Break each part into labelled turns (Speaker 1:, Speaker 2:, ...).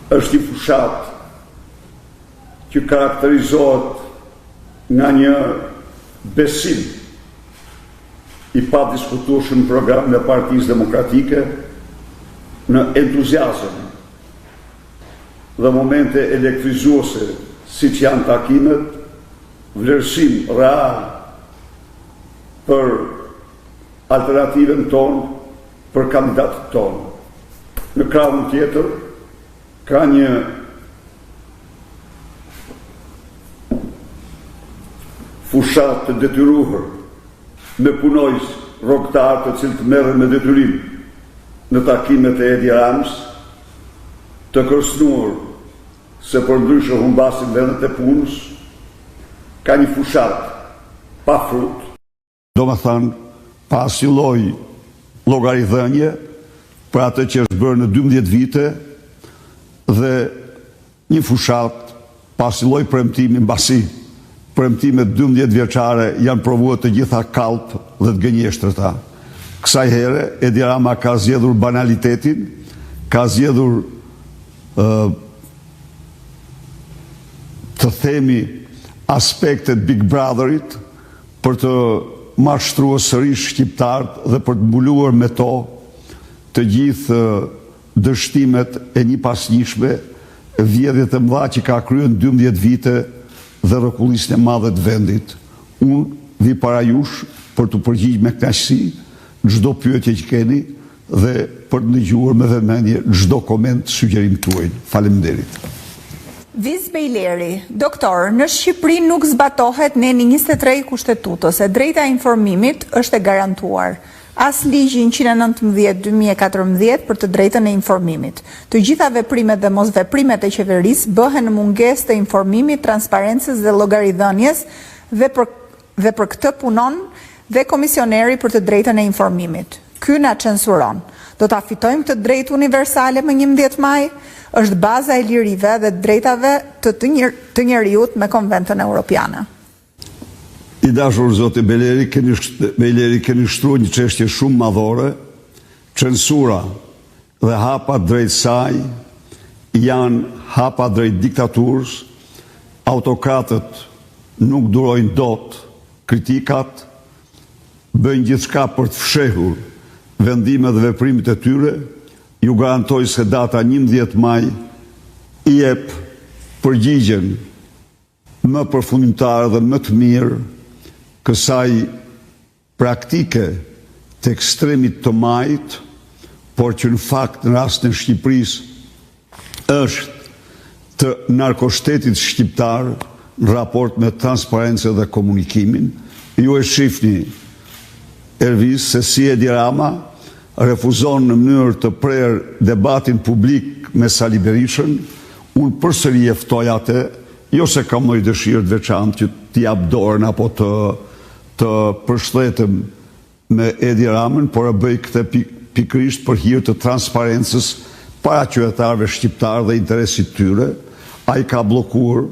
Speaker 1: është një fushat që karakterizohet nga një besim i pa diskutueshëm program në Partisë Demokratike, në entuziazëm dhe momente elektrizuese siç janë takimet, vlerësim real për alternativën tonë, për kandidatët tonë. Në krahun tjetër ka një fushat të detyruar me punojës rrogtar të cilët merren me detyrim në takimet e Edi Ramës, të kërcënuar se përndryshe humbasin vendet e punës, ka një fushat pa frut. Domethënë, pas një lloj llogaridhënie për atë që është bërë në 12 vite dhe një fushat pas një lloj premtimi mbasi premtimet 12 vjeçare janë provuar të gjitha kallp dhe të gënjeshtërta. Kësaj here Edi Rama ka zgjedhur banalitetin, ka zgjedhur të themi aspektet Big Brotherit për të mashtruar sërish shqiptarët dhe për të mbuluar me to të gjithë dështimet e një pasnjëshme, vjedhjet e mëdha që ka kryer në 12 vite dhe rrëkullisjen e madhe të vendit. Unë vi para jush për të përgjigjur me kënaqësi çdo pyetje që keni dhe për të ndëgjuar me vëmendje çdo koment, sugjerim tuaj. Faleminderit.
Speaker 2: Viz Bejleri, doktor, në Shqipëri nuk zbatohet neni 23 kushtetutës, e drejta e informimit është e garantuar. As ligji 119/2014 për të drejtën e informimit. Të gjitha veprimet dhe mosveprimet e qeverisë bëhen në mungesë të informimit, transparencës dhe llogaridhënies dhe për këtë punon dhe komisioneri për të drejtën e informimit. Ky na censuron. Do ta fitojmë të drejtë universale më 11 maj? Është baza e lirive dhe drejtave të njeriut me Konventën Europiane.
Speaker 1: I dashur zoti Bejleri, keni shtruar një çështje shumë madhore. Censura dhe hapa drejt saj janë hapa drejt diktaturës. Autokratët nuk durojnë dot kritikat, bëjnë gjithçka për të fshehur vendimet dhe veprimet e tyre. Ju garantoj se data 11 maj i jep përgjigjen më përfundimtare dhe më të mirë kësaj praktike të ekstremit të majt, por që në fakt në rastin e Shqipërisë është të narkoshtetit shqiptar në raport me transparencë dhe komunikimin. Ju e shifni, Ervis, se si Edi Rama refuzon në mënyrë të prerë debatin publik me Sali Berishën. Unë përsëri e ftoj atë, jo se kam ndonjë dëshirë të veçantë që t'i jap dorën apo të përshletem me Edi Ramën, por e bëj këtë pikërisht për hir të transparencës para qytetarëve shqiptarë dhe interesit tyre. Ai ka bllokuar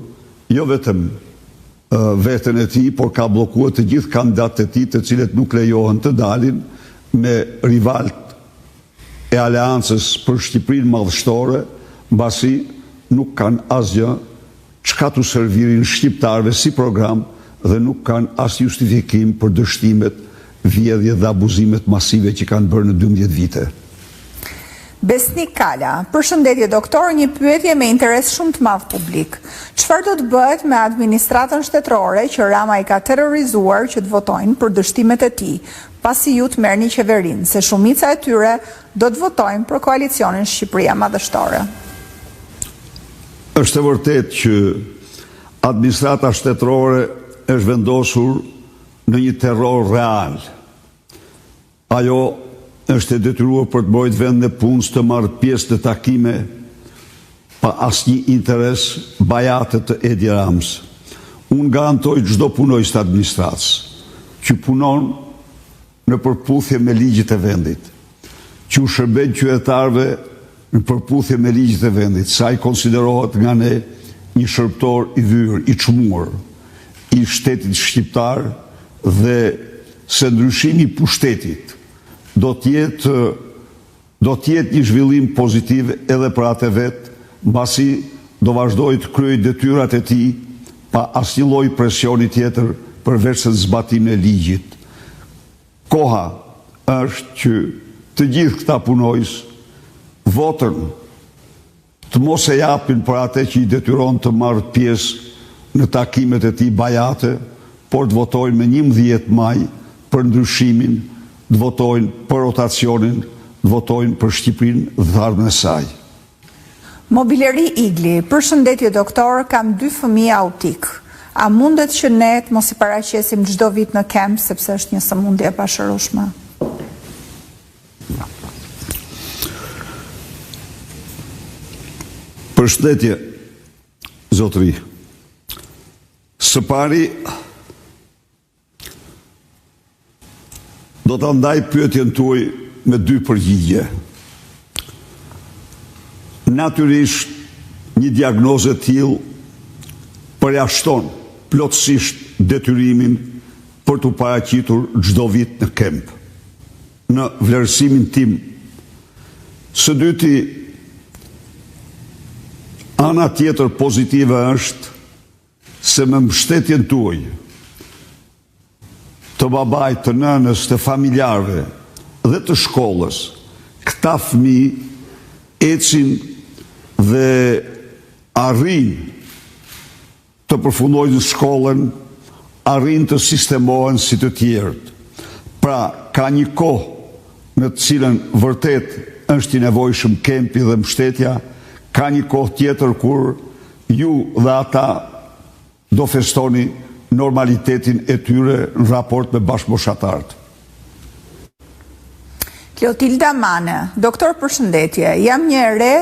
Speaker 1: jo vetëm veten e tij, por ka bllokuar të gjithë kandidatët e tij, të cilët nuk lejohen të dalin me rivalt e aleancës për Shqipërinë madhështore, mbasi nuk kanë asgjë çka t'u servirin shqiptarëve si program dhe nuk kanë as justifikim për dështimet, vjedhjet dhe abuzimet masive që kanë bërë në 12 vite.
Speaker 2: Besnik Kala, përshëndetje doktor, një pyetje me interes shumë të madh publik. Çfarë do të bëhet me administratën shtetërore që Rama i ka terrorizuar që të votojnë për dështimet e tij, pasi ju të merrni qeverinë, se shumica e tyre do të votojnë për koalicionin Shqipëria Madhështore?
Speaker 1: Është e vërtetë që administrata shtetërore është vendosur në një terror real. Ajo është e detyruar për të mbrojtur vendin e punës, të marrë pjesë në takime pa asnjë interes bajate të Edi Ramës. Unë garantoj çdo punojës të administratës që punon në përputhje me ligjet e vendit, që u shërben qytetarëve në përputhje me ligjet e vendit, sa i konsiderohet nga ne një shërbëtor i vyer, i çmuar i shtetit shqiptar, dhe se ndryshimi i pushtetit do të jetë një zhvillim pozitiv edhe për atë vetë mbasi do vazhdoj të kryej detyrat e tij pa asnjë lloj presioni tjetër përveç se zbatimin e ligjit. Koha është që të gjithë këta punojës votën të mos e japin për atë që i detyron të marrë pjesë në takimet e tij bajate, por të votojnë me 11 maj për ndryshimin, të votojnë për rotacionin, të votojnë për Shqipërinë dhe të ardhmen e saj.
Speaker 2: Mobileri Igli, përshëndetje doktor, kam 2 fëmijë autik. A mundet që ne të mos i paraqesim çdo vit në kemp sepse është një sëmundje e pashërueshme?
Speaker 1: Përshëndetje, zotëri. Së pari, do të ndaj pyetjen tuaj me 2 përgjigje. Natyrisht, një diagnoze tillë përjashton plotësisht detyrimin për të paraqitur çdo vit në kemp. Në vlerësimin tim, së dyti, ana tjetër pozitive është se me mbështetjen tuaj të babait, të nënës, të familjarëve dhe të shkollës, këta fëmijë ecin dhe arrin të përfundojnë shkollën, arrin të sistemohen si të tjerët. Pra, ka një kohë në të cilën vërtet është i nevojshëm kempi dhe mbështetja, ka një kohë tjetër kur ju dhe ata do festoni normalitetin e tyre në raport me bashkëmoshatarët.
Speaker 2: Klotilda Mane, doktor përshëndetje, jam një re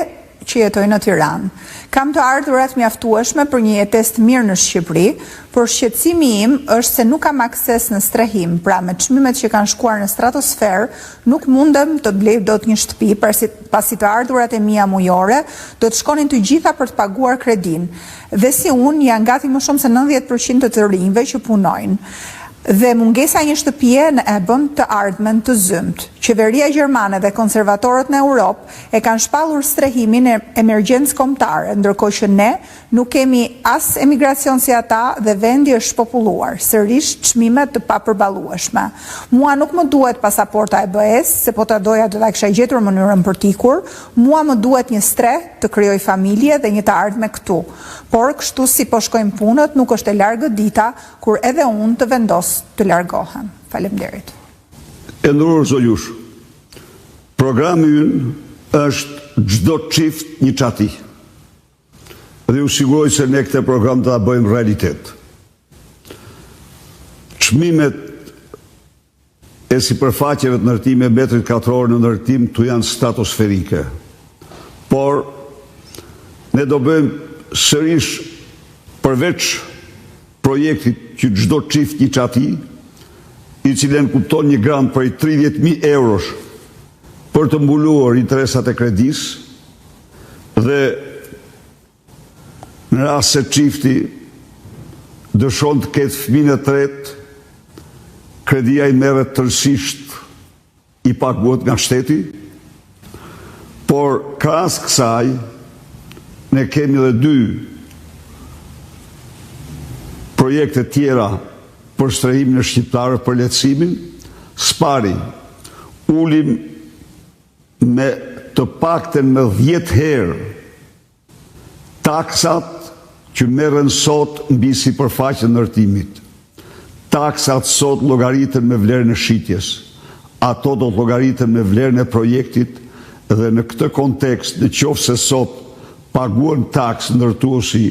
Speaker 2: që jetoj në Tiranë. Kam të ardhurat mjaftueshme për një jetesë të mirë në Shqipëri, por shqetësimi im është se nuk kam akses në strehim, pra me çmimet që kanë shkuar në stratosferë, nuk mundem të blej dot një shtëpi, pasi të ardhurat e mia mujore do të shkonin të gjitha për të paguar kredin. Dhe si unë janë gati më shumë se 90% të rinjve që punojnë. Dhe mungesa një shtëpie në e bën të ardhmen të zymt. Qeveria gjermane dhe konservatorët në Europë e kanë shpallur strehimin e emergjencë kombëtare, ndërkohë që ne nuk kemi as emigracion si ata dhe vendi është shpopulluar, sërish çmime të papërballueshme. Mua nuk më duhet pasaporta EBS, se po ta doja do ta kisha gjetur mënyrën për t'ikur, mua më duhet një streh të krijoj familje dhe një të ardhme këtu. Por kështu si po shkojnë punët, nuk është e largët dita kur edhe unë të vendos të largohem. Faleminderit.
Speaker 1: E nderuar Zoljush, programi ynë është çdo çift një çati. Dhe ju siguroj se ne këtë program të ta bëjmë realitet. Çmimet e sipërfaqeve të ndërtimit metrit katror në ndërtim këtu janë stratosferike. Por ne do bëjmë sërish përveç projektit që çdo çift një çati, i cilën kupton një grant për 30.000 eurosh për të mbuluar interesat e kredisë dhe në rast se çifti dëshon të ketë fëmijën e tretë, kredia i merret tërësisht i paguhet nga shteti, por krahas kësaj ne kemi edhe 2 projekte tjera për strehimin e shqiptarëve për lehtësimin. Spari, ulim me të pakten me 10 herë taksat që merren sot mbi sipërfaqen e ndërtimit. Taksat sot llogariten me vlerën e shitjes. Ato do të llogariten me vlerën e projektit dhe në këtë kontekst, nëse sot paguan taksë ndërtuesi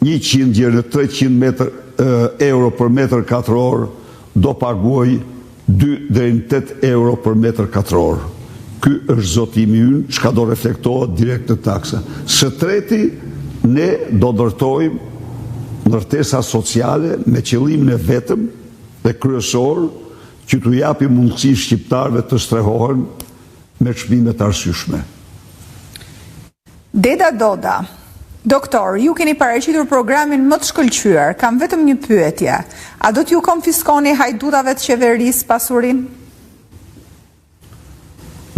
Speaker 1: 100 deri në 300 euro për metër katror, do paguaj 2 deri në 8 euro për metër katror. Ky është zotimi ynë, çka do reflektohet direkt në taksa. Së treti, ne do ndërtojmë ndërtesa sociale me qëllimin e vetëm dhe kryesor që t'u japim mundësi shqiptarëve të strehohen me çmime të arsyeshme.
Speaker 2: Deda Doda, doktor, ju keni paraqitur programin më të shkëlqyer. Kam vetëm një pyetje. A do t'ju konfiskoni hajdutave të qeverisë pasurinë?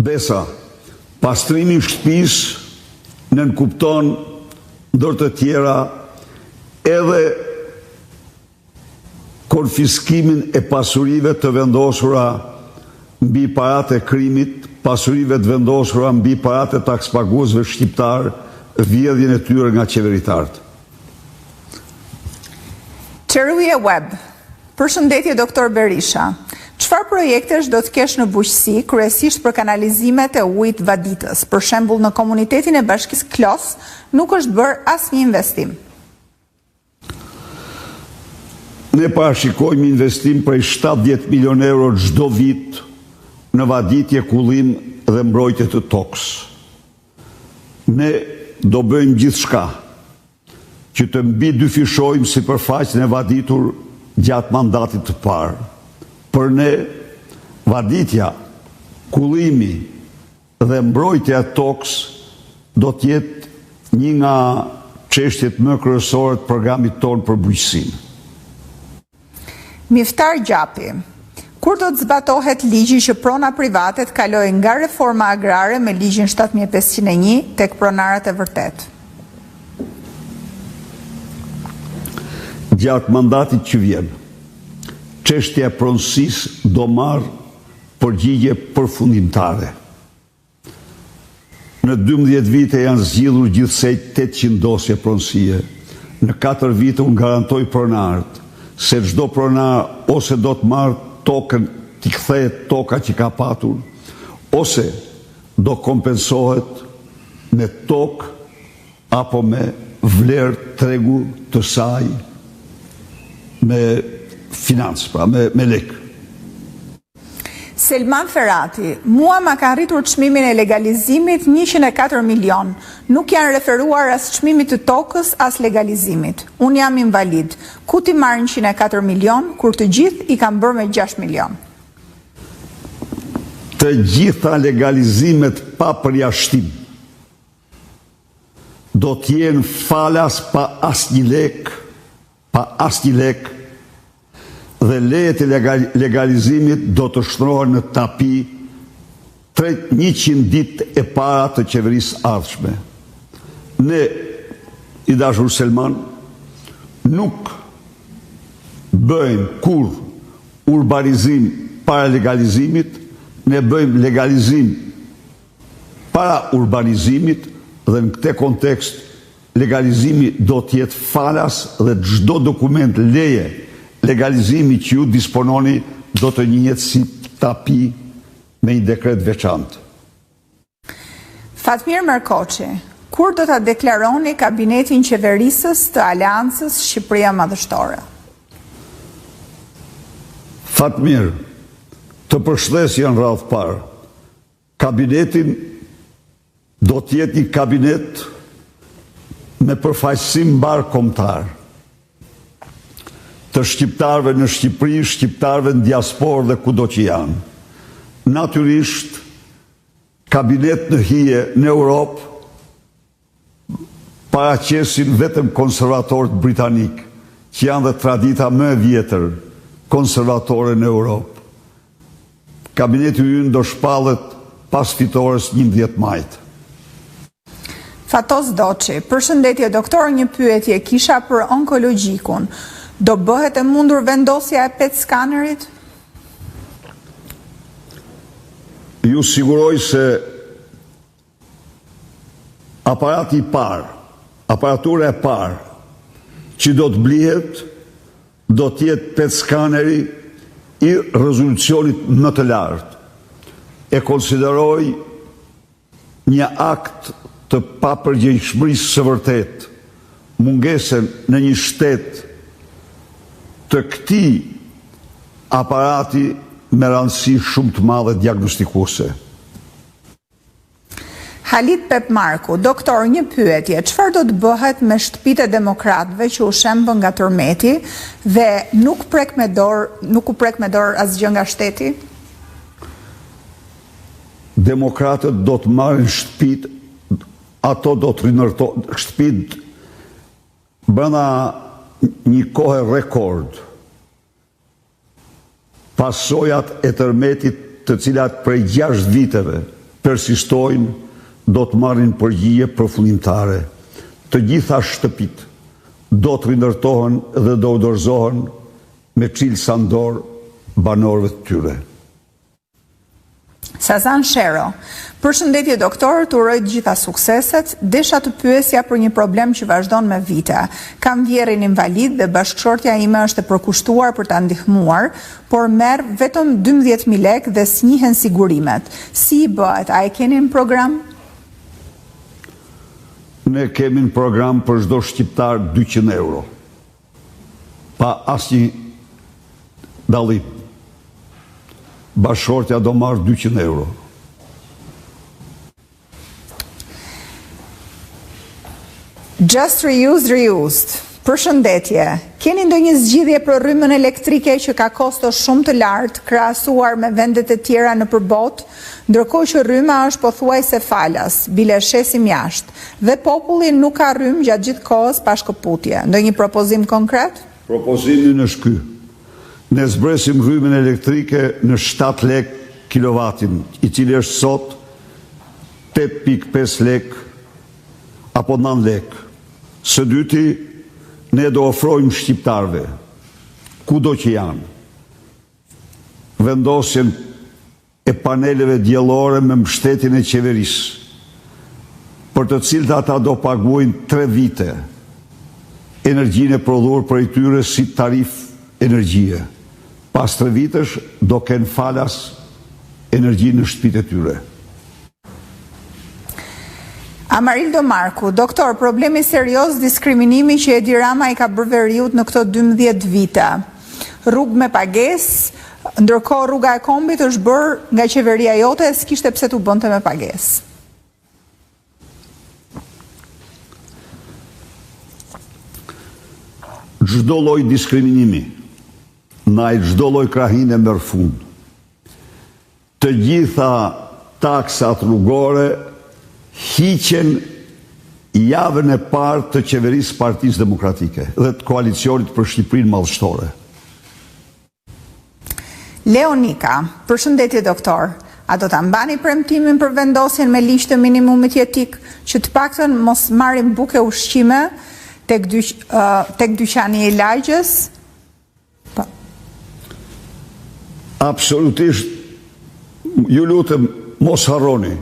Speaker 1: Besa, pastrimi i shtëpisë nënkupton ndër të tjera edhe konfiskimin e pasurive të vendosura mbi paratë e krimit, pasurive të vendosura mbi paratë e takspaguesve shqiptar, vjedhjen e tyre nga qeveritarët.
Speaker 2: Çeruje Web. Përshëndetje Doktor Berisha. Çfarë projektesh do të kesh në bujqësi, kryesisht për kanalizimet e ujit Vaditës? Për shembull, në komunitetin e Bashkisë Klos nuk është bërë asnjë investim.
Speaker 1: Ne parashikojmë investim prej 70 milion euro çdo vit në vaditje, kullim dhe mbrojtje të tokës. Ne do bëjmë gjithçka që të mbi dyfishojmë sipërfaqen e vaditur gjatë mandatit të parë. Për ne, vaditja, kullimi dhe mbrojtja e tokës do të jetë një nga çështjet më kryesore të programit tonë për bujqësinë.
Speaker 2: Miftar Gjapi. Kur do të zbatohet ligji që prona private të kalojë nga reforma agrare me ligjin 7501 tek pronarët e vërtet?
Speaker 1: Gjatë mandatit që vjen, çështja e pronësisë do marrë përgjigje përfundimtare. Në 12 vite janë zgjidhur gjithsej 800 dosje pronësie. Në 4 vite unë garantoj pronarët se çdo pronar ose do të marrë tokën, t'i kthehet toka që ka patur, ose do kompensohet me tokë apo me vlerë tregu të saj, me financë, pra, me lekë.
Speaker 2: Selman Ferati, mua ma ka rritur çmimin e legalizimit 104 milion. Nuk janë referuar as çmimit të tokës, as legalizimit. Unë jam invalid. Ku ti marr 104 milion, kur të gjithë i kanë bërë me 6 milion?
Speaker 1: Të gjitha legalizimet pa përjashtim do t'jenë falas pa asnjë lek, dhe lejet e legalizimit do të shtrohen në tapi 100 ditë e para të qeverisë ardhshme. Ne, i dashur Selman, nuk bëjmë kur urbanizim para legalizimit, ne bëjmë legalizim para urbanizimit, dhe në këtë kontekst legalizimi do të jetë falas dhe çdo dokument leje legalizimi që ju dispononi do të njihet si tapi me një dekret veçantë.
Speaker 2: Fatmir Merkoçi, kur do ta deklaroni kabinetin qeverisës të Aleancës Shqipëria Madhështore?
Speaker 1: Fatmir, të përshëndesje në radhë parë. Kabinetin do të jetë një kabinet me përfaqësim mbar kombëtar të shqiptarëve në Shqipëri, shqiptarëve në diasporë dhe kudo që janë. Natyrisht, kabinet në hije në Europë paraqesin vetëm konservatorët britanik, që janë dhe tradita më e vjetër konservatore në Europë. Kabineti ynë do shpallet pas fitores 11 majt.
Speaker 2: Fatos Doçi, përshëndetje doktor, një pyetje kisha për onkologjikun. Do bëhet e mundur vendosja e PET skanerit?
Speaker 1: Ju siguroj se aparati i parë, aparatura e parë që do të blihet, do të jetë PET skaneri i rezolucionit më të lartë. E konsideroj një akt të papërgjegjshmërisë së vërtet, mungesën në një shtet të këtij aparati me rëndësi shumë të madhe diagnostikuese.
Speaker 2: Halit Pepmarku, doktor, një pyetje, çfarë do të bëhet me shtëpitë e demokratëve që u shembën nga tërmeti dhe nuk u prek me dorë asgjë nga shteti?
Speaker 1: Demokratët do të marrin shtëpitë, ato do të rinërtojnë shtëpitë brenda një kohë rekord. Pasojat e tërmetit të cilat prej 6 viteve persistojnë do të marrin përgjigje përfundimtare. Të gjitha shtëpit do të rindërtohen dhe do u dorëzohen me çilë sandor banorëve të tyre.
Speaker 2: Sazan Shero, përshëndetje doktor, të uroj të gjitha sukseset, desha të pyesja për një problem që vazhdon me vite. Kam vjerin invalid dhe bashkëshortja ime është e përkushtuar për ta ndihmuar, por merr vetëm 12.000 lekë dhe s'njihen sigurimet. Si i bëhet? A e keni në program?
Speaker 1: Ne kemi në program për çdo shqiptar 200 euro. Pa asnjë dallim. Bashkëshortja do marrë 200 euro.
Speaker 2: Just reused. Përshëndetje. Keni ndonjë zgjidhje për rrymën elektrike që ka kosto shumë të lartë krahasuar me vendet e tjera në përbot, ndërkohë që rryma është pothuajse falas, bile shesim jashtë, dhe populli nuk ka rrymë gjatë gjithë kohës pa shkëputje. Ndonjë propozim konkret?
Speaker 1: Propozimi është ky. Ne zbresim rrymën elektrike në 7 lek kilovatin, i cili është sot 8.5 lek apo 9 lek. Së dyti, ne do ofrojmë shqiptarve, kudo që janë, vendosjen e paneleve diellore me mbështetjen e qeverisë, për të cilët ata do paguajnë 3 vite energjinë e prodhuar prej tyre si tarif energjie. Pas 3 vitesh do kenë falas energjinë në shtëpitë e tyre.
Speaker 2: Amarildo Marku, doktor, problemi serios diskriminimi që Edi Rama i ka bërë veriut në këto 12 vite. Rrugë me pagesë, ndërkohë rruga e Kombit është bërë nga qeveria jote, s'kishte pse t'u bënte me pagesë.
Speaker 1: Çdo lloj diskriminimi, çdo lloj krahine merr fund. Të gjitha taksat rrugore hiqen javën e parë të qeverisë Partisë Demokratike dhe të koalicionit për Shqipërinë Madhështore.
Speaker 2: Leonika, përshëndetje doktor. A do ta mbani premtimin për vendosjen me ligj të minimumit jetik, që të paktën mos marrin buke ushqime tek dyqani i lagjës?
Speaker 1: Absolutisht, ju lutem mos harroni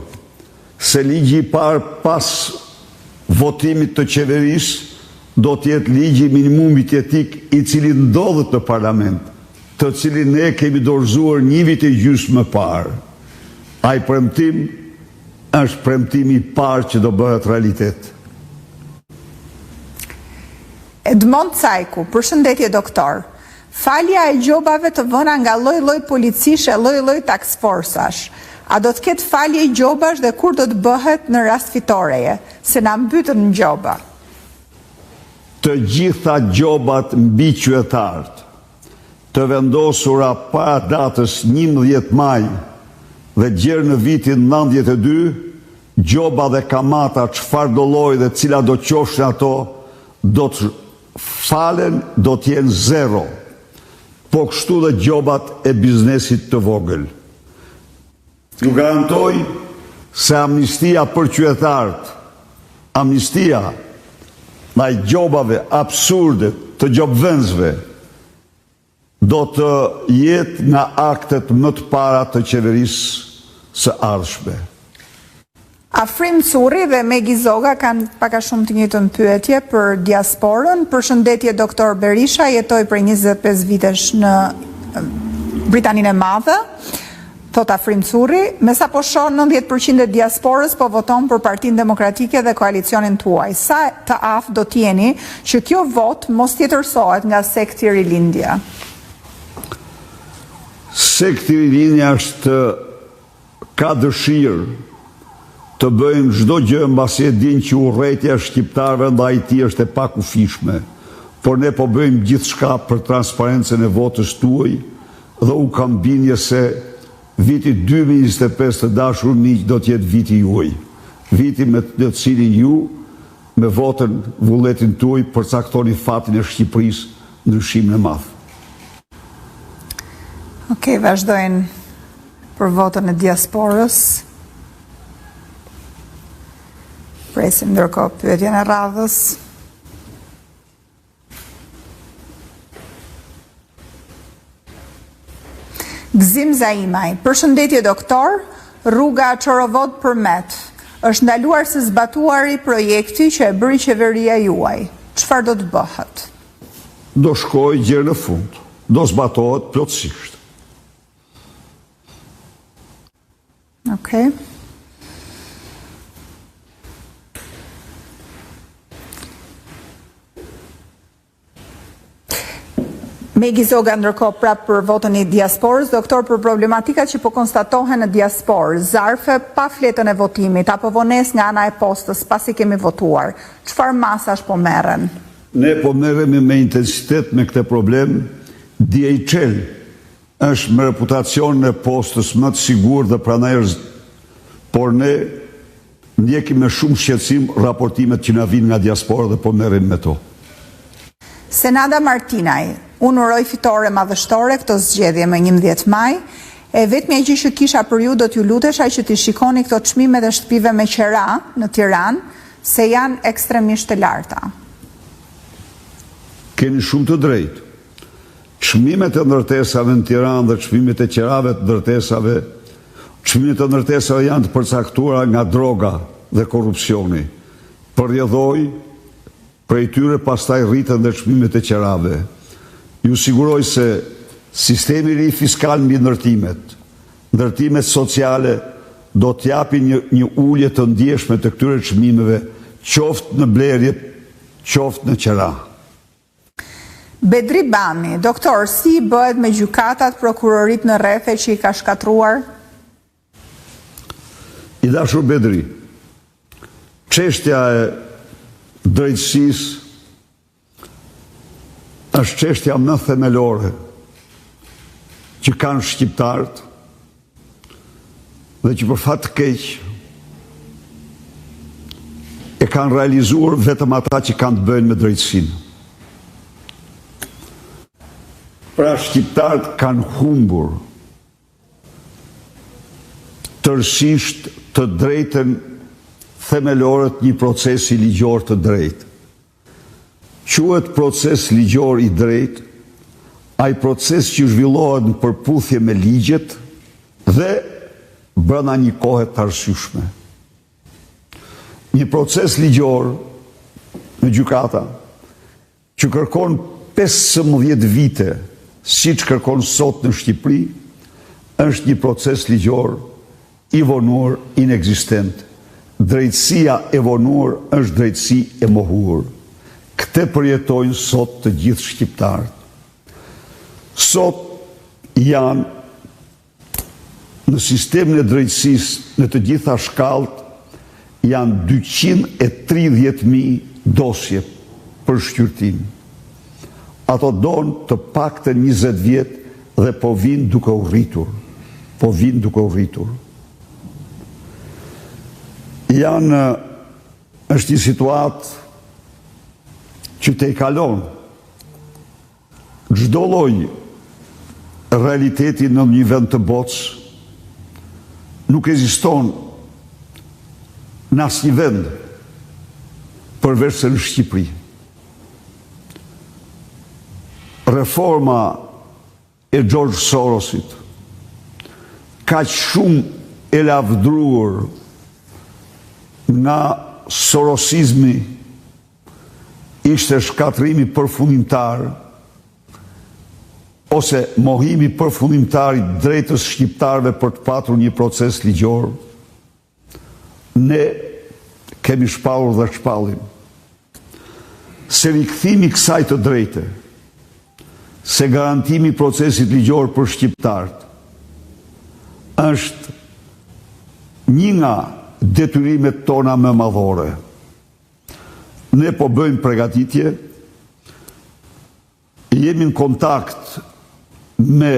Speaker 1: se ligji i parë pas votimit të qeverisë do të jetë ligji minimumit jetik i cili ndodhet në parlament, të cilin ne kemi dorëzuar 1 vit e gjysmë më parë. Ai premtim është premtimi i parë që do bëhet realitet.
Speaker 2: Edmond Cajku, përshëndetje doktor. Falja e gjobave të vëna nga lloj-lloj policish e lloj-lloj task forcash. A do të ketë falje i gjobash dhe kur do të bëhet në rast fitoreje, se na mbytën në gjoba?
Speaker 1: Të gjitha gjobat mbi qytetarët të vendosura para datës 11 maj dhe gjerë në vitin 92, gjoba dhe kamata çfarë do lloji dhe cila do qofshin ato, do të falen, do të jenë 0. Po kështu dhe gjobat e biznesit të vogël. Ju garantoj se amnistia për qytetarët, amnistia ndaj gjobave absurde të gjobvendësve, do të jetë nga aktet më të para të qeverisë së ardhshme.
Speaker 2: Afrim Curri dhe Megi Zoga kanë paka shumë të njëjtën pyetje për diasporën. Përshëndetje doktor Berisha, jetoj për 25 vitesh në Britaninë e Madhe. Thot Afrim Curri, me sa po shoh 90% e diasporës po voton për Partinë Demokratike dhe koalicionin tuaj. Sa të aftë do t'jeni që kjo vot mos tjetërsohet nga sekti rilindja?
Speaker 1: Sekti rilindja ka dëshirë të bëjmë çdo gjë mbasi e dinë që urrëtia shqiptarëve ndaj tij është e pakufishme, por ne po bëjmë gjithçka për transparencën e votës tuaj dhe u kam bindje se viti 2025 të dashur miq do të jetë viti juaj. Viti me të cilin ju me votën vullnetin tuaj përcaktoni fatin e Shqipërisë në ndryshimin e madh.
Speaker 2: Okej, vazhdojnë për votën e diasporës. Presim ndërkohë pyetjen e radhës. Gzim Zaimaj, përshëndetje doktor, rruga Çorovod Përmet. Është ndaluar së zbatuari projekti që e bëri qeveria juaj. Çfarë do të bëhet?
Speaker 1: Do shkojë gjë në fund, do zbatohet plotësisht.
Speaker 2: Okej. Megi Zoga ndërkohë prapë për votën e diasporës, doktor, për problematikat që po konstatohen në diasporë, zarfe pa fletën e votimit apo vones nga ana e postës pasi kemi votuar, çfarë masash po merren?
Speaker 1: Ne po merremi me intensitet me këtë problem. DHL është me reputacionin e postës më të sigurt dhe prandaj por ne ndjekim me shumë shqetësim raportimet që na vijnë nga diaspora dhe po merrem me to.
Speaker 2: Senada Martinaj, unë uroj fitore madhështore këtë zgjedhje më 11 maj, e vetmja gjë që kisha për ju do t'ju lutesha që t'i shikoni këto çmimet e shtëpive me qera në Tiranë, se janë ekstremisht të larta.
Speaker 1: Keni shumë të drejtë. Çmimet e ndërtesave në Tiranë dhe çmimet e qerave të ndërtesave, çmimet e ndërtesave janë të përcaktuara nga droga dhe korrupsioni. Përrjedhoj prej tyre pastaj rriten dhe çmimet e qerave. Ju siguroj se sistemi i ri fiskal mbi ndërtimet sociale do t'japi një ulje të ndjeshme të këtyre çmimeve, qoftë në blerje, qoftë në qera.
Speaker 2: Bedri Bami, doktor, si bëhet me gjykatat, prokurorit në rrethe që i ka shkatruar?
Speaker 1: I dashur Bedri, çështja e drejtësisë është çështja më themelore që kanë shqiptarët dhe që për fat të keq e kanë realizuar vetëm ata që kanë të bëjnë me drejtësinë. Pra shqiptarët kanë humbur tërësisht të drejtën themelore të një procesi ligjor të drejtë. Quhet proces ligjor i drejtë ai proces që zhvillohet në përputhje me ligjet dhe brenda një kohe të arsyeshme. Një proces ligjor në gjykata që kërkon 15 vite, siç kërkon sot në Shqipëri, është një proces ligjor i vonuar, inekzistent. Drejtësia e vonuar është drejtësi e mohuar. Këtë përjetojnë sot të gjithë shqiptarët. Sot janë në sistemin e drejtësisë në të gjitha shkallët janë 230.000 dosje për shqyrtim. Ato donë të paktën 20 vjet dhe po vinë duke u rritur. Është një situatë që te i kalon çdo lloj realiteti në një vend të botës nuk ekziston në asnjë vend përveç se në Shqipëri. Reforma e George Sorosit kaq shumë e lavdruar nga sorosizmi ishte shkatrimi përfundimtar ose mohimi përfundimtar i drejtës shqiptarëve për të patur një proces ligjor. Ne kemi shpallur dhe shpallim. Se rikthimi kësaj të drejte, se garantimi i procesit ligjor për shqiptarët është një nga detyrimet tona më madhore. Ne po bëjmë përgatitje, jemi në kontakt me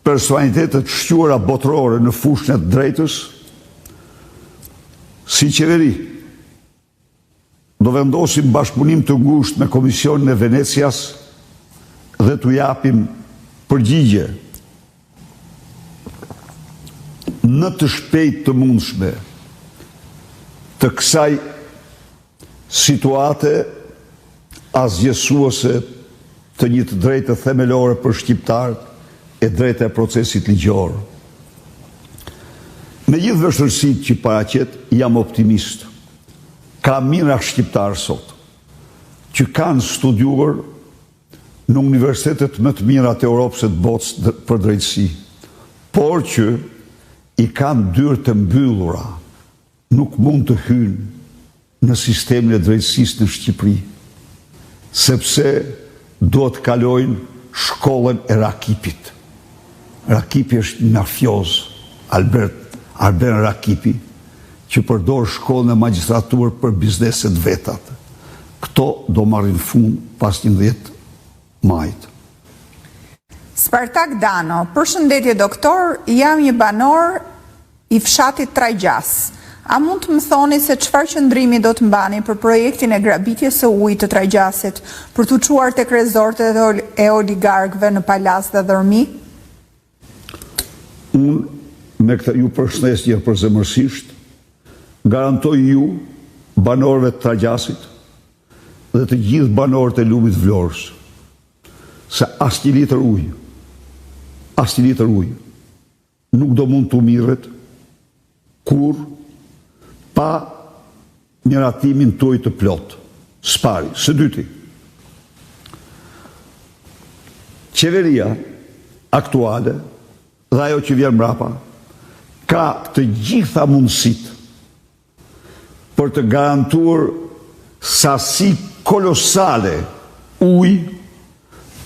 Speaker 1: personalitetet shquara botërore në fushën e drejtës, si qeveri. Do vendosim bashkëpunim të ngushtë me Komisionin e Venecias dhe t'u japim përgjigje në të shpejtë të mundshme të kësaj situate asgjësuese të një të drejtë themelore për shqiptarët e drejta e procesit ligjor. Me gjithë vështirësitë që paraqet, jam optimist. Ka mijëra shqiptarë sot që kanë studiuar në universitetet më të mira të Europës së botës për drejtësi, por që i kanë dyrë të mbyllura, nuk mund të hynë në sistemin e drejtësisë në Shqipëri, sepse do të kalojnë shkollën e Rakipit. Rakipi është një mafioz, Albert Rakipi, që përdor shkollën e magjistraturë për bizneset vetat. Këto do marrin fund pas 11 majit.
Speaker 2: Spartak Dano, përshëndetje doktor, jam një banor i fshatit Trajgjas. A mund të më thoni se çfarë qëndrimi do të mbani për projektin e grabitjes së ujit të Trajgjasit për t'u çuar tek rezortet e oligarkëve në Palas dhe Dhërmi?
Speaker 1: Unë me këtë ju përshëndes një përzemërsisht, garantoj ju, banorëve të Trajgjasit dhe të gjithë banorët e lumit Vlorës, se asnjë litër ujë nuk do mund të mirret kur pa miratimin tuaj të plot. Spari. Së dyti, qeveria aktuale dhe ajo që vjen mbrapa ka të gjitha mundësitë për të garantuar sasi kolosale ujë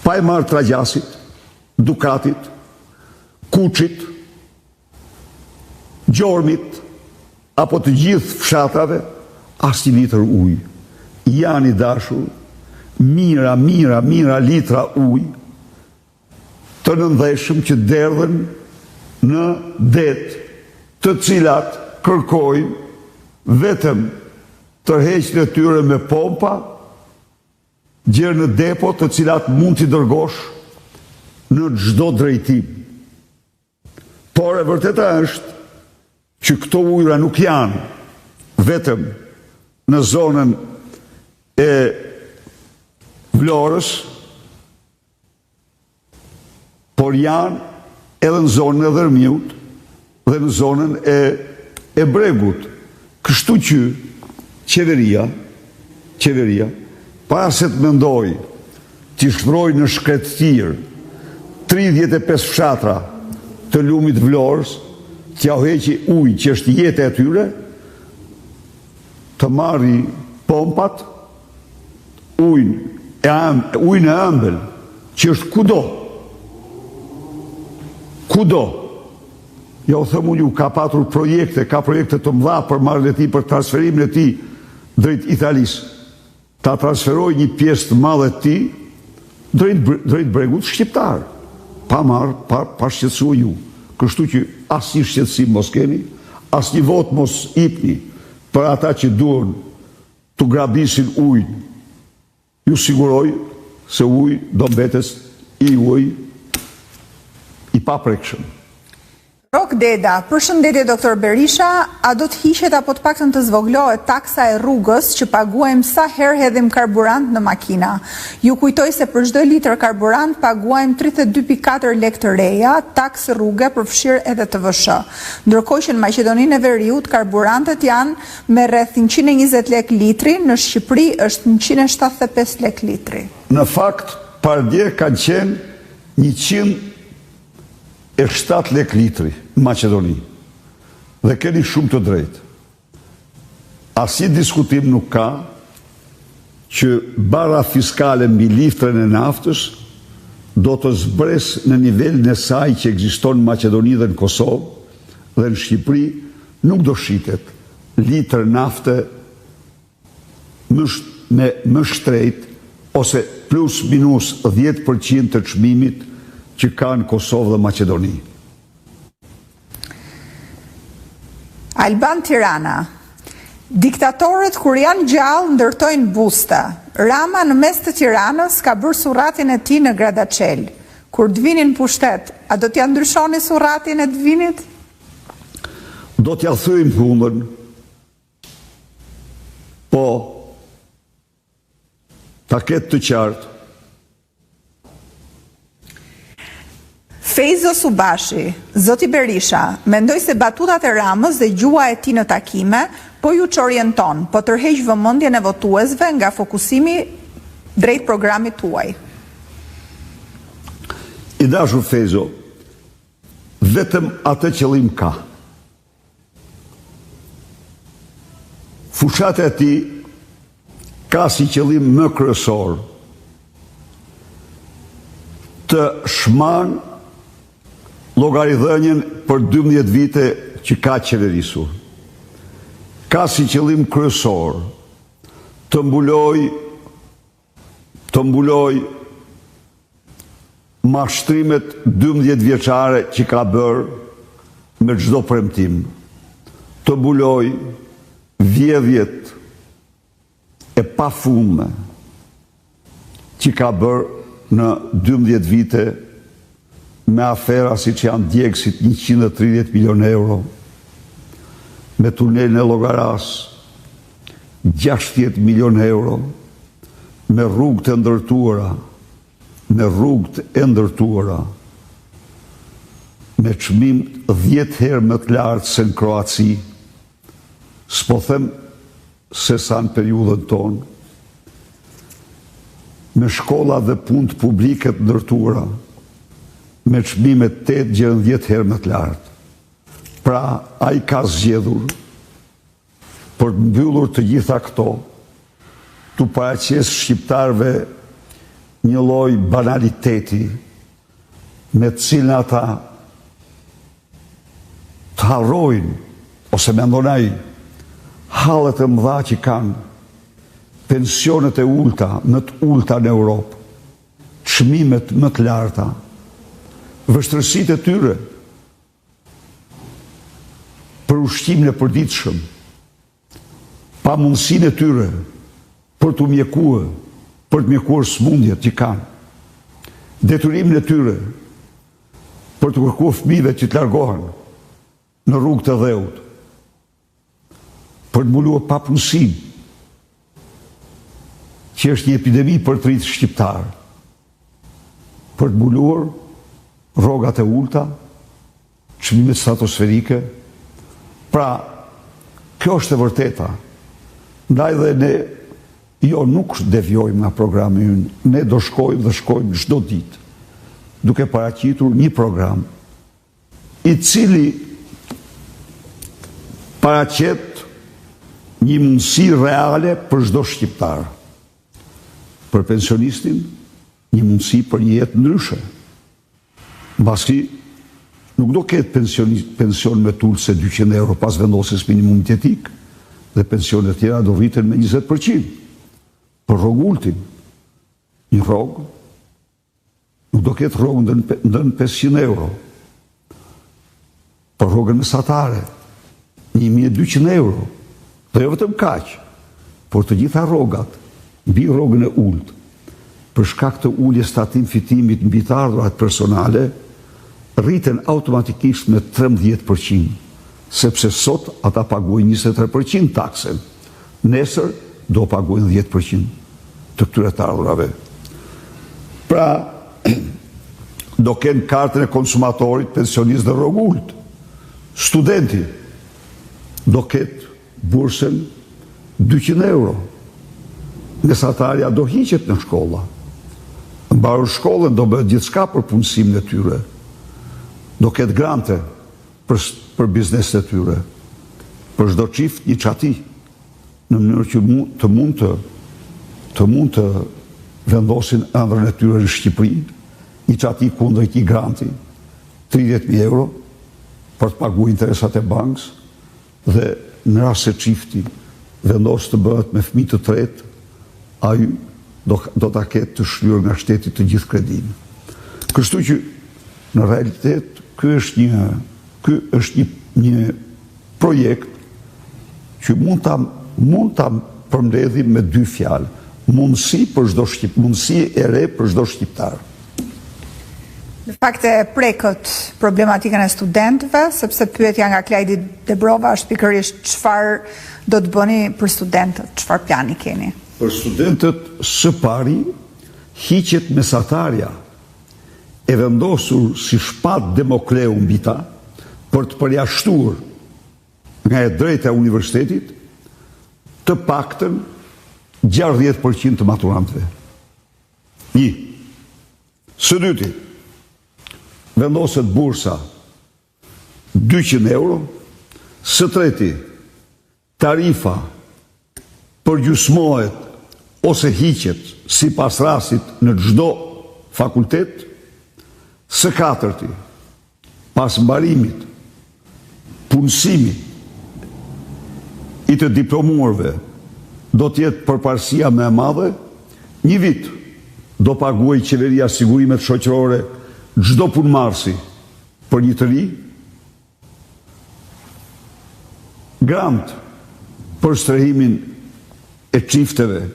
Speaker 1: pa e marrë Trajgjasit, Dukatit, Kuçit, Gjormit, apo të gjithë fshatrave, asnjë litër ujë. Janë i dashur, mira litra ujë të nëndheshëm që derdhen në det, të cilat kërkojnë vetëm tërheqjen e tyre me pompa, gjerë në depo të cilat mund t'i dërgosh në çdo drejtim. Por e vërteta është që këto ujëra nuk janë vetëm në zonën e Vlorës, por janë edhe në zonën e Dhërmiut dhe në zonën e Bregut. Kështu që qeveria, para se të mendoj t'i shproj në shkretëtir 35 fshatra të lumit Vlorës, t'ja heqi ujë që është jetë e tyre, të marri pompat, ujnë e ëmbël, që është kudo. Ja u thëmu ju, ka patur projekte të mëdha për marrjen e tij, për transferimin e tij drejt Italisë. Ta transferoj një pjesë të madhe të tij drejt Bregut shqiptar, pa shqetësuar ju. Kështu që asnjë shqetësim mos keni, asnjë vot mos hipni për ata që duan të grabisin ujin. Ju siguroj se uji do mbetes i ujë i paprekshëm.
Speaker 2: Rok Deda, përshëndetje doktor Berisha, a do të hiqet apo të paktën të zvoglohet taksa e rrugës që paguajmë sa herë hedhim karburant në makina? Ju kujtoj se për çdo litër karburant paguajmë 32.4 lekë të reja, taksë rrugë përfshirë edhe TVSH. Ndërkohë që në Maqedoninë e Veriut karburantet janë me rreth 120 lekë litri, në Shqipëri është 175 lekë litri.
Speaker 1: Në fakt, pardje kanë qenë 107 lekë litri në Maqedoni. Dhe keni shumë të drejtë. Asnjë diskutim nuk ka që bara fiskale mbi litrën e naftës do të zbres në nivelin e saj që ekziston në Maqedoni dhe në Kosovë dhe në Shqipëri nuk do shitet litër nafte më shtrejt ose plus minus 10% të çmimit që kanë Kosovë dhe Maqedoni.
Speaker 2: Alban Tirana, diktatorët kur janë gjallë ndërtojnë busta. Rama në mes të Tiranës ka bërë surratin e tij në Gradaçel. Kur të vinin pushtet, a do t'ja ndryshoni surratin e të vinit?
Speaker 1: Do t'ja thyejmë hundën, po ta ketë të qartë.
Speaker 2: Fejzo Subashi, zoti Berisha, mendoj se batutat e Ramës dhe gjua e tij në takime po ju çorienton, po tërheq vëmendjen e votuesve nga fokusimi drejt programit tuaj.
Speaker 1: I dashur Fejzo, vetëm atë qëllim ka. Fushat e tij ka si qëllim më kryesor të shman llogaridhënien për 12 vite që ka qeverisur. Ka si qëllim kryesor të mbuloj mashtrimet 12 vjeçare që ka bërë me çdo premtim. Të mbuloj vjedhjet e pafundme që ka bërë në 12 vite me afera si që janë djegësit 130 milion euro, me tunelin e Llogaras 60 milion euro, me rrugët e ndërtuara, me çmim 10 herë më të lartë se në Kroaci, s'po them se sa në periudhën tonë, me shkolla dhe punë publike të ndërtuara, me çmime 8-10 herë më të lartë. Pra, ai ka zgjedhur për të mbyllur të gjitha këto, tu paraqes shqiptarëve një lloj banaliteti me të cilën ata të harrojnë, ose mendon ai, hallet e mëdha që kanë, pensionet e ulta, më të ulta në Europë, çmimet më të larta, vështërësitë e tyre për ushqimin e përditshëm, pa mundësinë e tyre për të mjekuar smundjet që kanë, detyrimin e tyre për të kërkuar fëmijëve që të largohen në rrugët e dheut, për të mbuluar papunësinë, që është një epidemi për të rritë shqiptar, për të mbuluar rrogat e ulta, çmimet stratosferike. Pra, kjo është e vërteta. Ndaj dhe ne, nuk devjojmë nga programi ynë, ne do shkojmë çdo ditë, duke paraqitur një program, i cili paraqet një mundësi reale për çdo shqiptar. Për pensionistin, një mundësi për një jetë ndryshe. Mbasi nuk do ketë pension me tullë se 200 euro pas vendosjes minimumit jetik, dhe pensionet tjera do rriten me 20%. Për rrogultin, një rrogë, nuk do ketë rrogë ndën 500 euro. Për rrogën mesatare, 1200 euro. Dhe jo vetëm kaq, por të gjitha rrogat, mbi rrogën e ulët, për shkak të uljes të atim fitimit mbi të ardhurat personale, rriten automatikisht me 13%, sepse sot ata paguajnë 23% taksen. Nesër do paguajnë 10% të këtyre të ardhurave. Pra, do kenë kartën e konsumatorit, pensionist dhe rrogullt. Studenti do ketë bursën 200 euro. Mesatarja do hiqet në shkolla. Mbarur shkollën do bëhet gjithçka për punësimin e tyre. Do ketë grante për bizneset e tyre. Për çdo çift një çati, në mënyrë që të mund të vendosin ëndrrën e tyre në Shqipëri, një çati kundër një granti, 30.000 euro për të paguar interesat e bankës, dhe në rast se çifti vendos të bëhet me fëmijë të tretë, ai do ta ketë të shlyer nga shteti të gjithë kredinë. Kështu që në realitet ky është një projekt që mund ta përmbledhim me 2 fjalë. Mundësi e re për çdo shqiptar.
Speaker 2: Në fakt e prekët problematikën e studentëve, sepse pyetja nga Klajdi Debrova është pikërisht çfarë do të bëni për studentët, çfarë plani keni?
Speaker 1: Për studentët së pari, hiqet mesatarja e vendosur si shpat Demokleu mbi ta për të përjashtuar nga e drejta e universitetit të paktën 60% të maturantëve. Një. Së dyti, vendoset bursa 200 euro. Së treti, tarifa përgjysmohet ose hiqet si pas rastit në çdo fakultet. Së katërti, pas mbarimit, punësimi i të diplomuarve do t'jetë përparësia më e madhe, 1 vit do paguaj qeveria sigurimet shoqërore çdo punëmarrësi për një të ri, grant për strehimin e çifteve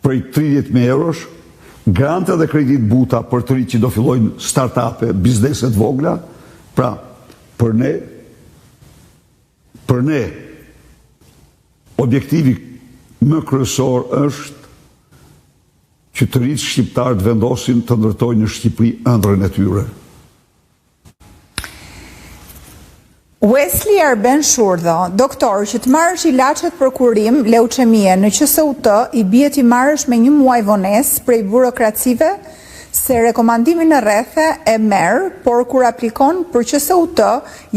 Speaker 1: prej 30.000 eurosh, grante dhe kredit buta për të rinj që do fillojnë start-upe, bizneset vogla. Pra, për ne, objektivi më kryesor është që të rinjt shqiptarët vendosin të ndërtojnë në Shqipëri ëndrrën e tyre.
Speaker 2: Wesley Arben Shurdho, doktor, që të marrësh ilaçet për kurim leuqemie në QSUT, i bie t'i marrësh me 1 muaj vonesë prej burokracive, se rekomandimin në rrethe e merr, por kur aplikon për QSUT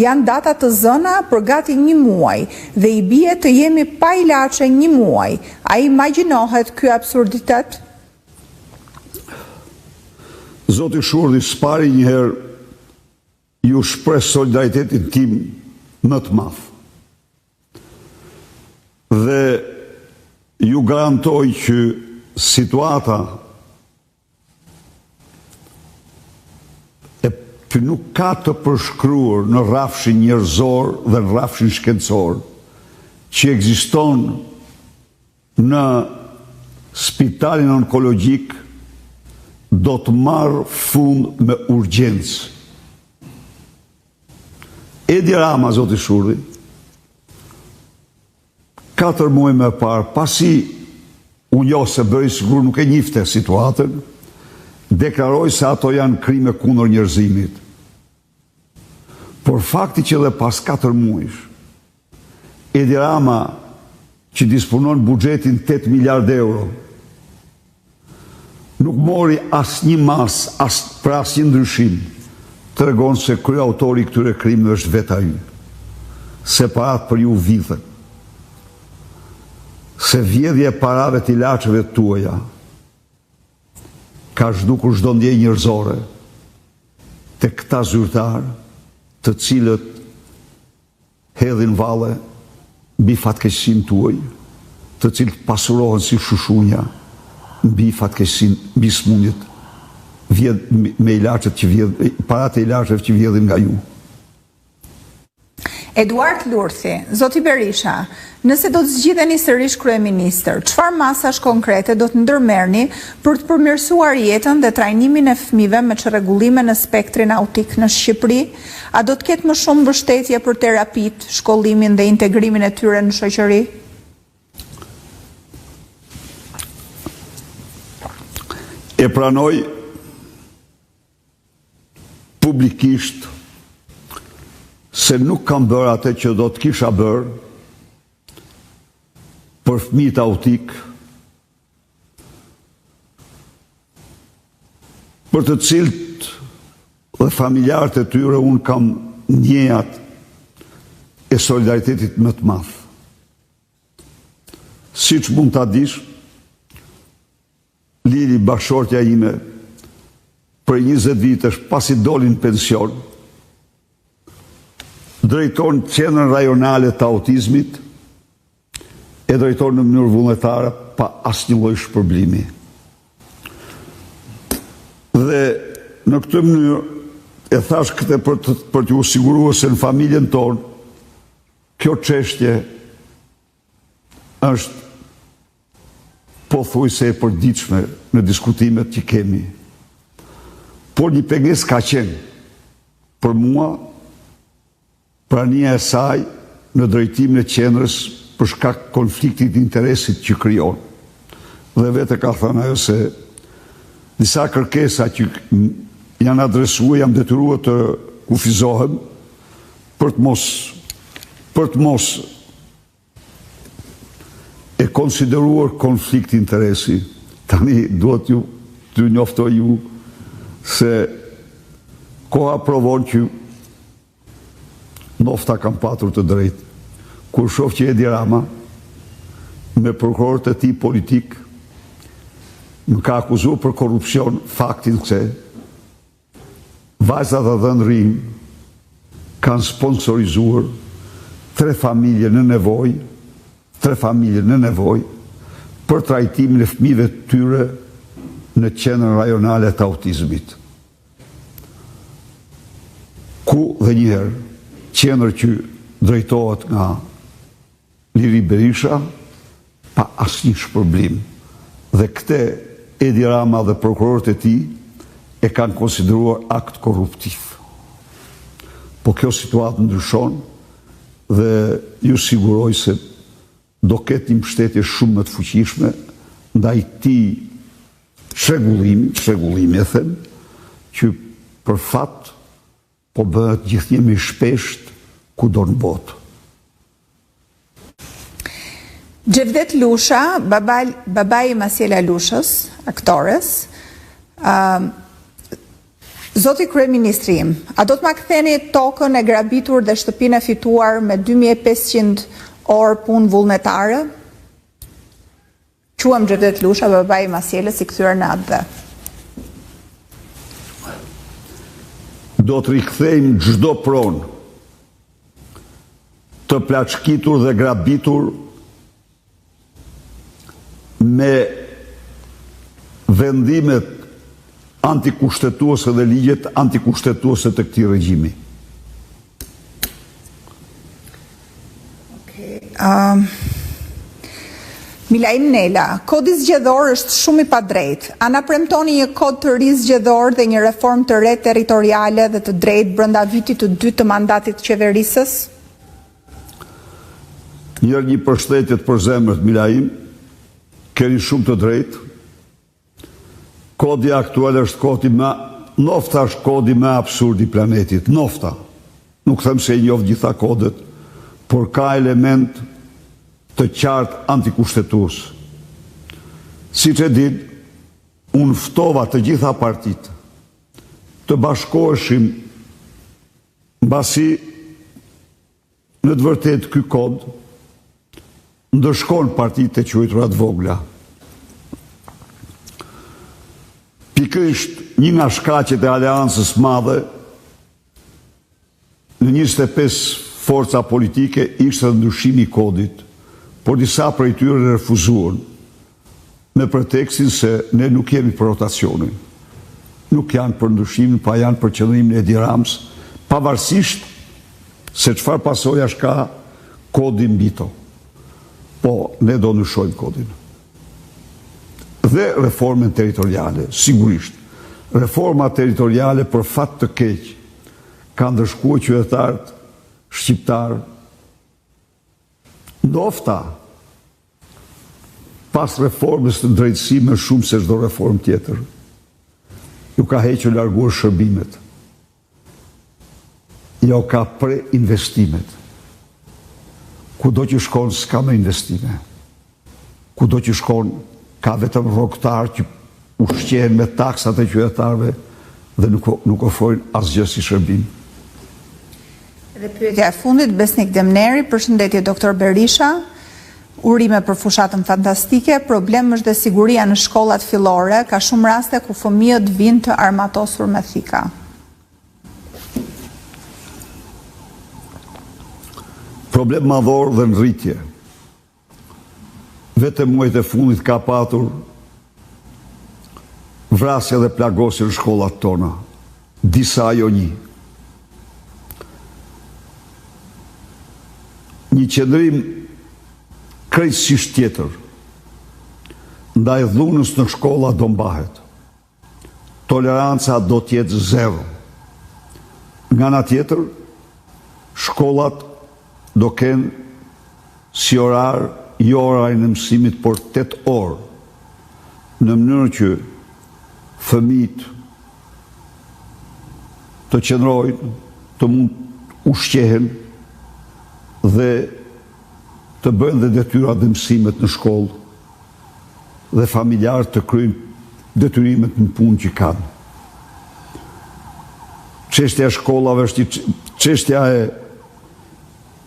Speaker 2: janë data të zëna për gati 1 muaj dhe i bie të jemi pa ilaçe 1 muaj. A imagjinohet ky absurditet?
Speaker 1: Zoti Shurdhi, s'pari njëherë ju shpreh solidaritetin tim më të madh. Dhe ju garantoj që situata që nuk ka të përshkruar në rrafshin njerëzor dhe në rrafshin shkencor që ekziston në spitalin onkologjik do të marrë fund me urgjencë. Edi Rama, zoti Shurdhi, 4 muaj më parë, pasi unë jo se bëri sigur nuk e njifte situatën, deklaroi se ato janë krime kundër njerëzimit. Por fakti që edhe pas 4 muajsh, Edi Rama, që disponon buxhetin 8 miliard euro, nuk mori asnjë mas, për asnjë ndryshim, të regon se kryeautori këtyre krimeve është vetë ai. Separat për ju vidhen. Se vjedhja e parave të ilaçeve tuaja ka zhdukur çdo ndjenjë njerëzore te këta zyrtar, të cilët hedhin valle mbi fatkeqësinë tuaj, të cilët pasurohen si shushunja mbi fatkeqësinë, mbi smundjet me ilaçet që vjedhin, paratë e ilaçeve që vjedhin nga ju.
Speaker 2: Eduard Lurthi, zoti Berisha, nëse do të zgjidheni sërish kryeministër, çfarë masash konkrete do të ndërmerrni për të përmirësuar jetën dhe trajnimin e fëmijëve me çrregullime në spektrin autik në Shqipëri? A do të ketë më shumë mbështetje për terapit, shkollimin dhe integrimin e tyre në shoqëri?
Speaker 1: E pranoj publikisht se nuk kam bërë atë që do të kisha bërë për fëmijët autik, për të cilët dhe familjarët e tyre unë kam ndjenjat e solidaritetit më të madh. Siç mund ta dish, Lili, bashkëshortja ime, për 20 vitesh pasi doli në pension, drejton qendrën rajonale të autizmit, e drejton në mënyrë vullnetare pa asnjë lloj shpërblimi. Dhe në këtë mënyrë e thash këtë për t'ju siguruar se në familjen tonë kjo çështje është pothuajse e përditshme në diskutimet që kemi. Por një pengesë ka qenë për mua prania e saj në drejtimin e qendrës për shkak konfliktit të interesit që krijon. dhe vete ka thënë ajo se disa kërkesa që janë adresuar, jam detyruar të kufizohem për të mos e konsideruar konflikt interesi. Tani duhet ju të njoftoj ju se koha provon që nofta kam patur të drejtë. Kur shoh që Edi Rama me prokurorët e tij politik më ka akuzuar për korrupsion, faktin se vajzat e dhënë rinj kanë sponsorizuar 3 familje në nevojë për trajtimin e fëmijëve të tyre në qendrën rajonale të autizmit. Ku dhe njëherë qendër që drejtohet nga Liri Berisha pa asnjë shpërblim. Dhe këtë Edi Rama dhe prokurorët e tij e kanë konsideruar akt korruptiv. Po kjo situatë ndryshon dhe ju siguroj se do ketë një mbështetje shumë më të fuqishme ndaj këtij shregullimi e them, që për fat po bëhet gjithnjë më shpesht kudo në botë.
Speaker 2: Gjevdet Lusha, babai Masiela Lushës, aktores, Zoti Kryeministri im, a do të ma ktheni tokën e grabitur dhe shtëpinë e fituar me 2500 orë punë vullnetare? Quam Gjevdet Lusha, babai Masielës, i kthyer në atë dhe.
Speaker 1: Do të rikthejmë çdo pronë të plaçkitur dhe grabitur me vendimet antikushtetuese dhe ligjet antikushtetuese të këtij regjimi.
Speaker 2: Milaim Nela, kodi zgjedhor është shumë i padrejtë. A na premtoni një kod të ri zgjedhor dhe një reformë të re territoriale dhe të drejtë brenda vitit të 2 të mandatit të qeverisës?
Speaker 1: Një përshëndetje të përzemërt, Milaim, keni shumë të drejtë. Kodi aktual është nofta është kodi më absurd i planetit. Nofta. Nuk them se i njoh gjitha kodet, por ka element të qartë antikushtetues. Siç e din, unë ftova të gjitha partitë të bashkoheshim mbasi në të vërtetë ky kod ndëshkon partitë e quajtura të vogla. Pikërisht një nga shkaqet e aleancës madhe në 25 forca politike ishte ndryshimi i kodit, por disa prej tyre refuzuan me pretekstin se ne nuk jemi për rotacionin. Nuk janë për ndryshimin, pa janë për qëndrimin e Edi Ramës, pavarësisht se çfarë pasojash ka kodi mbi to. Po, ne do ndryshojmë kodin. Dhe reformën territoriale, sigurisht. Reforma territoriale për fat të keq ka ndëshkuar qytetarët shqiptar. Nofta pas reformës të drejtësisë më shumë se çdo reformë tjetër, ju ka hequr larguar shërbimet. Jo ka pre-investimet. Kudo që shkon s'ka më investime. Kudo që shkon ka vetëm rrogtar që ushqehen me taksat e qytetarëve dhe nuk ofrojnë asgjë si shërbim.
Speaker 2: Dhe pyetja e fundit, Besnik Demneri, përshëndetje Dr. Berisha, urime për fushatën fantastike, problem është dhe siguria në shkollat fillore, ka shumë raste ku fëmijët vinë të armatosur me thika.
Speaker 1: Problem madhor dhe në rritje. Vetëm muajt e fundit ka patur vrasje dhe plagosje në shkollat tona. Disa jo një. Një qëndrim krejtësisht tjetër ndaj dhunës në shkolla do mbahet. Toleranca do t'jetë 0. Nga ana tjetër, shkollat do kenë si orar, jo orarin e mësimit, por 8 orë. në mënyrë që fëmijët të qëndrojnë, të mund ushqehen dhe të bëjnë dhe detyrat dhe mësimet në shkollë dhe familjarët të kryejnë detyrimet në punë që kanë. Çështja e shkollave është çështja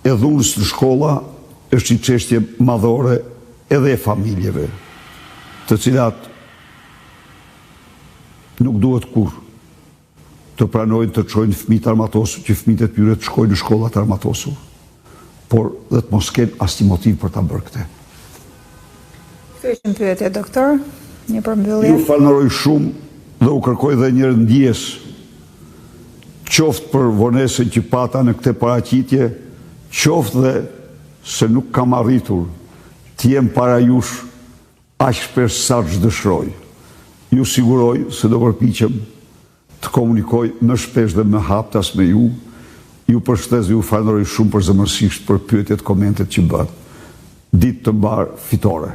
Speaker 1: e dhunës në shkolla është një çështje madhore edhe e familjeve, të cilat nuk duhet kur të pranojnë të çojnë fëmijët armatosur, që fëmijët e tyre të shkojnë në shkolla të armatosur, por dhe të mos kenë asnjë motiv për ta bërë këtë.
Speaker 2: Kjo është një pyetje, doktor, një përmbyllje.
Speaker 1: Ju falenderoj shumë dhe u kërkoj dhe një ndjes, qoftë për vonesën që pata në këtë paraqitje, qoftë dhe se nuk kam arritur të jem para jush aq shpesh sa dëshiroj. Ju siguroj se do përpiqem të komunikoj më shpesh dhe më haptas me ju. Ju përshëndes dhe ju falenderoj shumë për zëmërsisht për pyetjet, komentet që bën. Ditë të mbar fitore.